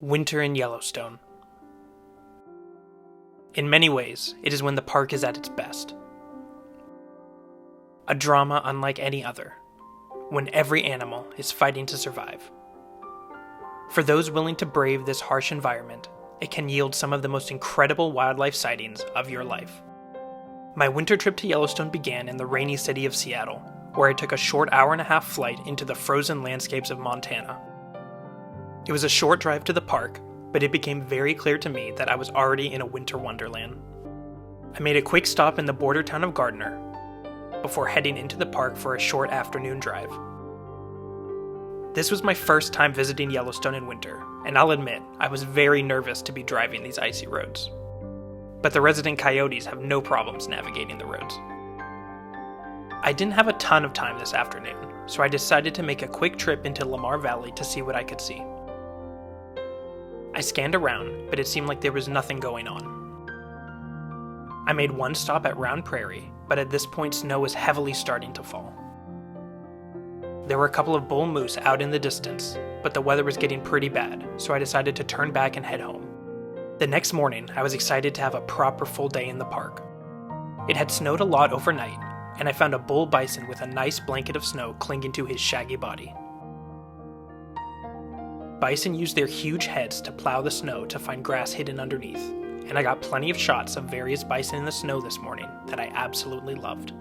Winter in Yellowstone. In many ways, it is when the park is at its best. A drama unlike any other, when every animal is fighting to survive. For those willing to brave this harsh environment, it can yield some of the most incredible wildlife sightings of your life. My winter trip to Yellowstone began in the rainy city of Seattle, where I took a short hour-and-a-half flight into the frozen landscapes of Montana. It was a short drive to the park, but it became very clear to me that I was already in a winter wonderland. I made a quick stop in the border town of Gardner before heading into the park for a short afternoon drive. This was my first time visiting Yellowstone in winter, and I'll admit I was very nervous to be driving these icy roads. But the resident coyotes have no problems navigating the roads. I didn't have a ton of time this afternoon, so I decided to make a quick trip into Lamar Valley to see what I could see. I scanned around, but it seemed like there was nothing going on. I made one stop at Round Prairie, but at this point snow was heavily starting to fall. There were a couple of bull moose out in the distance, but the weather was getting pretty bad, so I decided to turn back and head home. The next morning, I was excited to have a proper full day in the park. It had snowed a lot overnight, and I found a bull bison with a nice blanket of snow clinging to his shaggy body. Bison use their huge heads to plow the snow to find grass hidden underneath, and I got plenty of shots of various bison in the snow this morning that I absolutely loved.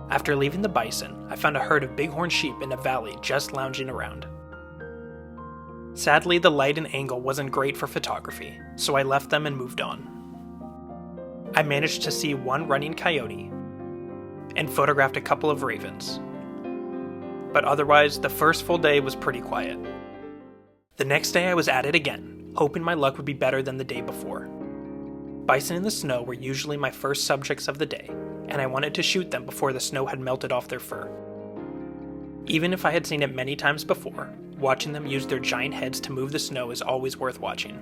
After leaving the bison, I found a herd of bighorn sheep in a valley just lounging around. Sadly, the light and angle wasn't great for photography, so I left them and moved on. I managed to see one running coyote and photographed a couple of ravens. But otherwise, the first full day was pretty quiet. The next day I was at it again, hoping my luck would be better than the day before. Bison in the snow were usually my first subjects of the day, and I wanted to shoot them before the snow had melted off their fur. Even if I had seen it many times before, watching them use their giant heads to move the snow is always worth watching.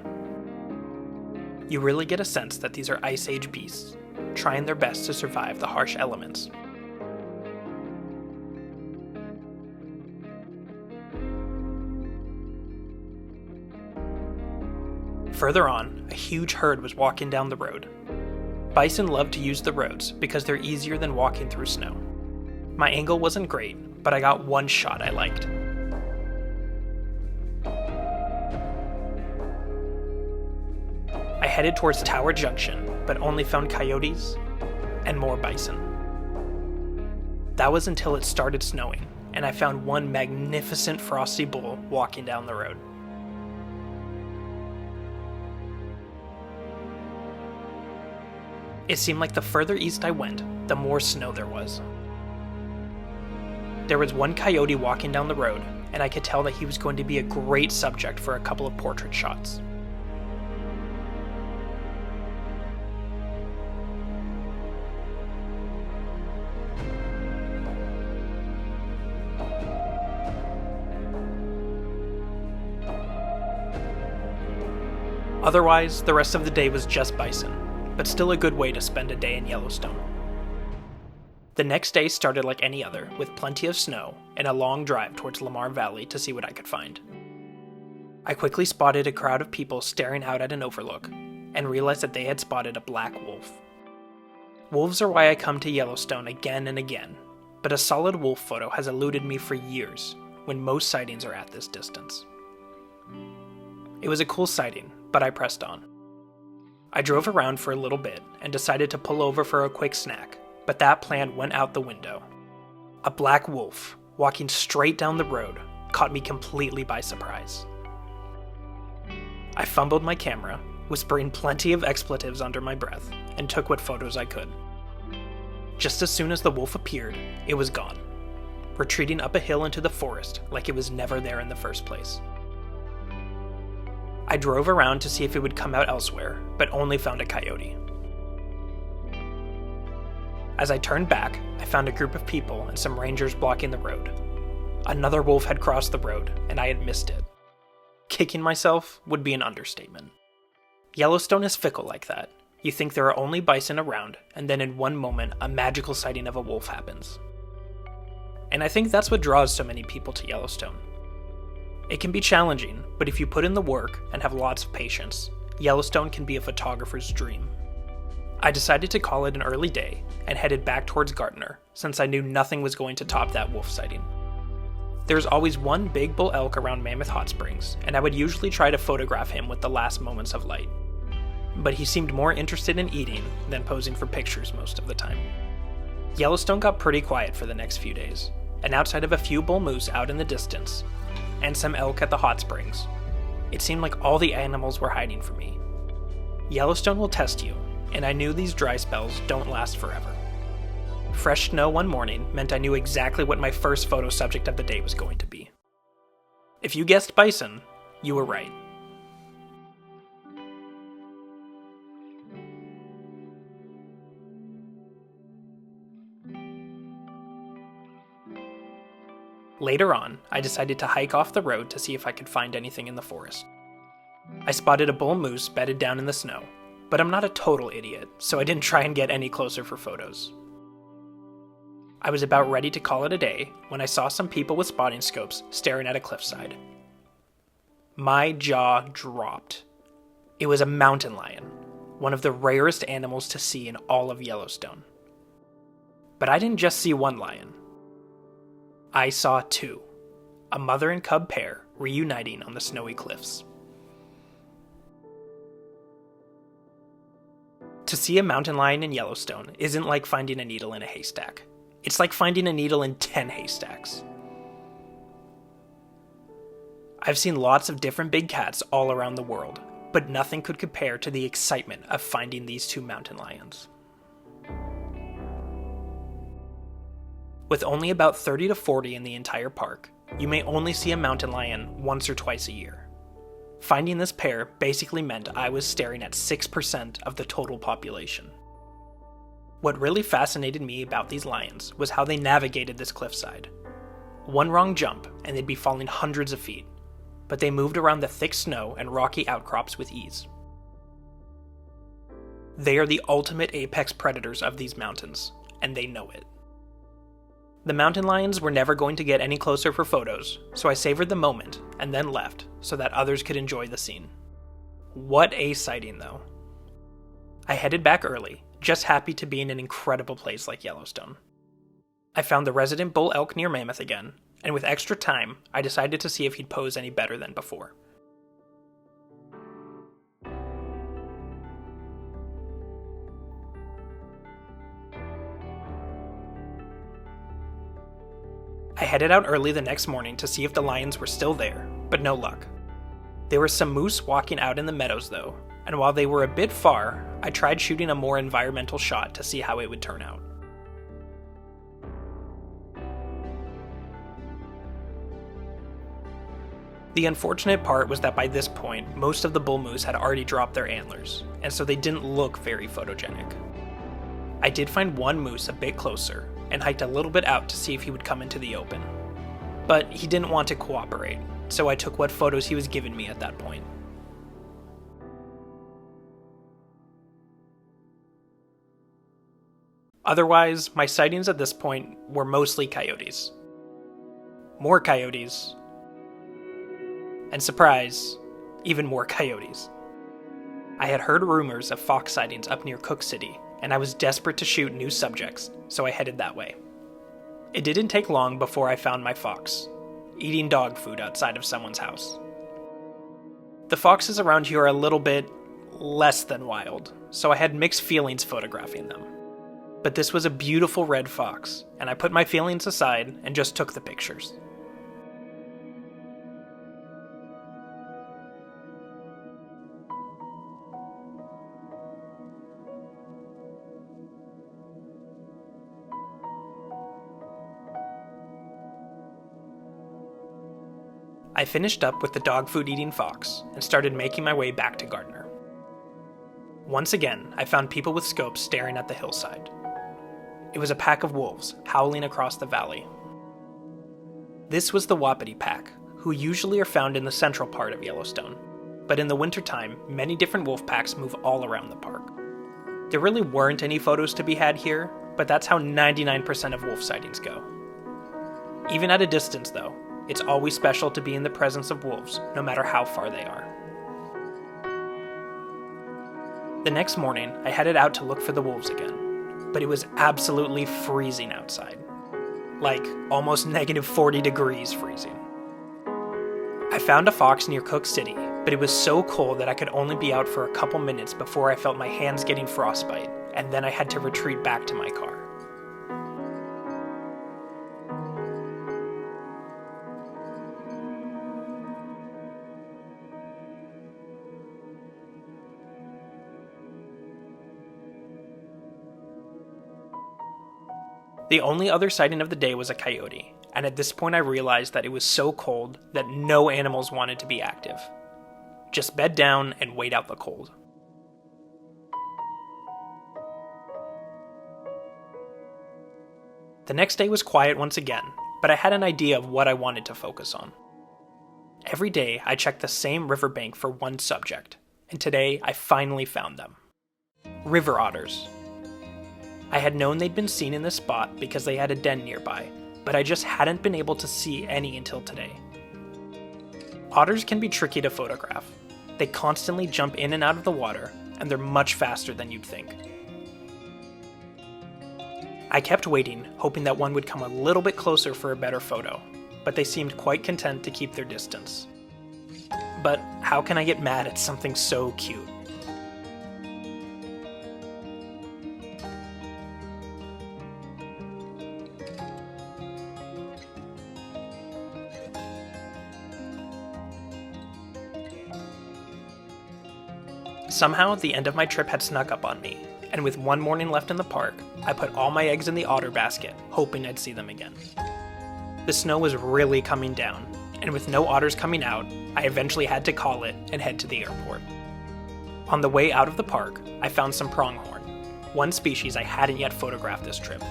You really get a sense that these are Ice Age beasts, trying their best to survive the harsh elements. Further on, a huge herd was walking down the road. Bison love to use the roads because they're easier than walking through snow. My angle wasn't great, but I got one shot I liked. I headed towards Tower Junction, but only found coyotes and more bison. That was until it started snowing, and I found one magnificent frosty bull walking down the road. It seemed like the further east I went, the more snow there was. There was one coyote walking down the road, and I could tell that he was going to be a great subject for a couple of portrait shots. Otherwise, the rest of the day was just bison, but still a good way to spend a day in Yellowstone. The next day started like any other, with plenty of snow and a long drive towards Lamar Valley to see what I could find. I quickly spotted a crowd of people staring out at an overlook, and realized that they had spotted a black wolf. Wolves are why I come to Yellowstone again and again, but a solid wolf photo has eluded me for years, when most sightings are at this distance. It was a cool sighting, but I pressed on. I drove around for a little bit and decided to pull over for a quick snack, but that plan went out the window. A black wolf, walking straight down the road, caught me completely by surprise. I fumbled my camera, whispering plenty of expletives under my breath, and took what photos I could. Just as soon as the wolf appeared, it was gone, retreating up a hill into the forest like it was never there in the first place. I drove around to see if it would come out elsewhere, but only found a coyote. As I turned back, I found a group of people and some rangers blocking the road. Another wolf had crossed the road, and I had missed it. Kicking myself would be an understatement. Yellowstone is fickle like that. You think there are only bison around, and then in one moment, a magical sighting of a wolf happens. And I think that's what draws so many people to Yellowstone. It can be challenging, but if you put in the work and have lots of patience, Yellowstone can be a photographer's dream. I decided to call it an early day and headed back towards Gardner, since I knew nothing was going to top that wolf sighting. There's always one big bull elk around Mammoth Hot Springs, and I would usually try to photograph him with the last moments of light. But he seemed more interested in eating than posing for pictures most of the time. Yellowstone got pretty quiet for the next few days, and outside of a few bull moose out in the distance, and some elk at the hot springs, it seemed like all the animals were hiding from me. Yellowstone will test you, and I knew these dry spells don't last forever. Fresh snow one morning meant I knew exactly what my first photo subject of the day was going to be. If you guessed bison, you were right. Later on, I decided to hike off the road to see if I could find anything in the forest. I spotted a bull moose bedded down in the snow, but I'm not a total idiot, so I didn't try and get any closer for photos. I was about ready to call it a day when I saw some people with spotting scopes staring at a cliffside. My jaw dropped. It was a mountain lion, one of the rarest animals to see in all of Yellowstone. But I didn't just see one lion. I saw two, a mother and cub pair reuniting on the snowy cliffs. To see a mountain lion in Yellowstone isn't like finding a needle in a haystack. It's like finding a needle in 10 haystacks. I've seen lots of different big cats all around the world, but nothing could compare to the excitement of finding these two mountain lions. With only about 30 to 40 in the entire park, you may only see a mountain lion once or twice a year. Finding this pair basically meant I was staring at 6% of the total population. What really fascinated me about these lions was how they navigated this cliffside. One wrong jump and they'd be falling hundreds of feet, but they moved around the thick snow and rocky outcrops with ease. They are the ultimate apex predators of these mountains, and they know it. The mountain lions were never going to get any closer for photos, so I savored the moment and then left so that others could enjoy the scene. What a sighting, though. I headed back early, just happy to be in an incredible place like Yellowstone. I found the resident bull elk near Mammoth again, and with extra time, I decided to see if he'd pose any better than before. I headed out early the next morning to see if the lions were still there, but no luck. There were some moose walking out in the meadows though, and while they were a bit far, I tried shooting a more environmental shot to see how it would turn out. The unfortunate part was that by this point, most of the bull moose had already dropped their antlers, and so they didn't look very photogenic. I did find one moose a bit closer, and hiked a little bit out to see if he would come into the open. But he didn't want to cooperate, so I took what photos he was giving me at that point. Otherwise, my sightings at this point were mostly coyotes. More coyotes. And surprise, even more coyotes. I had heard rumors of fox sightings up near Cook City, and I was desperate to shoot new subjects, so I headed that way. It didn't take long before I found my fox, eating dog food outside of someone's house. The foxes around here are a little bit less than wild, so I had mixed feelings photographing them. But this was a beautiful red fox, and I put my feelings aside and just took the pictures. I finished up with the dog food eating fox and started making my way back to Gardner. Once again, I found people with scopes staring at the hillside. It was a pack of wolves howling across the valley. This was the Wapiti pack, who usually are found in the central part of Yellowstone, but in the wintertime, many different wolf packs move all around the park. There really weren't any photos to be had here, but that's how 99% of wolf sightings go. Even at a distance, though, it's always special to be in the presence of wolves, no matter how far they are. The next morning, I headed out to look for the wolves again, but it was absolutely freezing outside. Like, almost -40 degrees freezing. I found a fox near Cook City, but it was so cold that I could only be out for a couple minutes before I felt my hands getting frostbite, and then I had to retreat back to my car. The only other sighting of the day was a coyote, and at this point I realized that it was so cold that no animals wanted to be active. Just bed down and wait out the cold. The next day was quiet once again, but I had an idea of what I wanted to focus on. Every day I checked the same riverbank for one subject, and today I finally found them. River otters. I had known they'd been seen in this spot because they had a den nearby, but I just hadn't been able to see any until today. Otters can be tricky to photograph. They constantly jump in and out of the water, and they're much faster than you'd think. I kept waiting, hoping that one would come a little bit closer for a better photo, but they seemed quite content to keep their distance. But how can I get mad at something so cute? Somehow, the end of my trip had snuck up on me, and with one morning left in the park, I put all my eggs in the otter basket, hoping I'd see them again. The snow was really coming down, and with no otters coming out, I eventually had to call it and head to the airport. On the way out of the park, I found some pronghorn, one species I hadn't yet photographed this trip.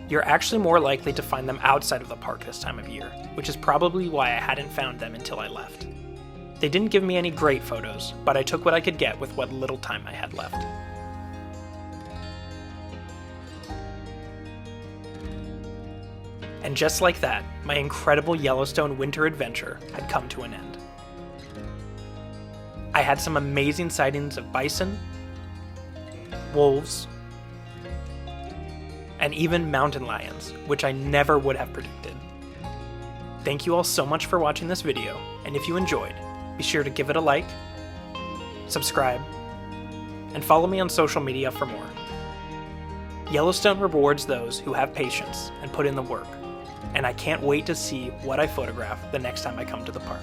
You're actually more likely to find them outside of the park this time of year, which is probably why I hadn't found them until I left. They didn't give me any great photos, but I took what I could get with what little time I had left. And just like that, my incredible Yellowstone winter adventure had come to an end. I had some amazing sightings of bison, wolves, and even mountain lions, which I never would have predicted. Thank you all so much for watching this video, and if you enjoyed, be sure to give it a like, subscribe, and follow me on social media for more. Yellowstone rewards those who have patience and put in the work, and I can't wait to see what I photograph the next time I come to the park.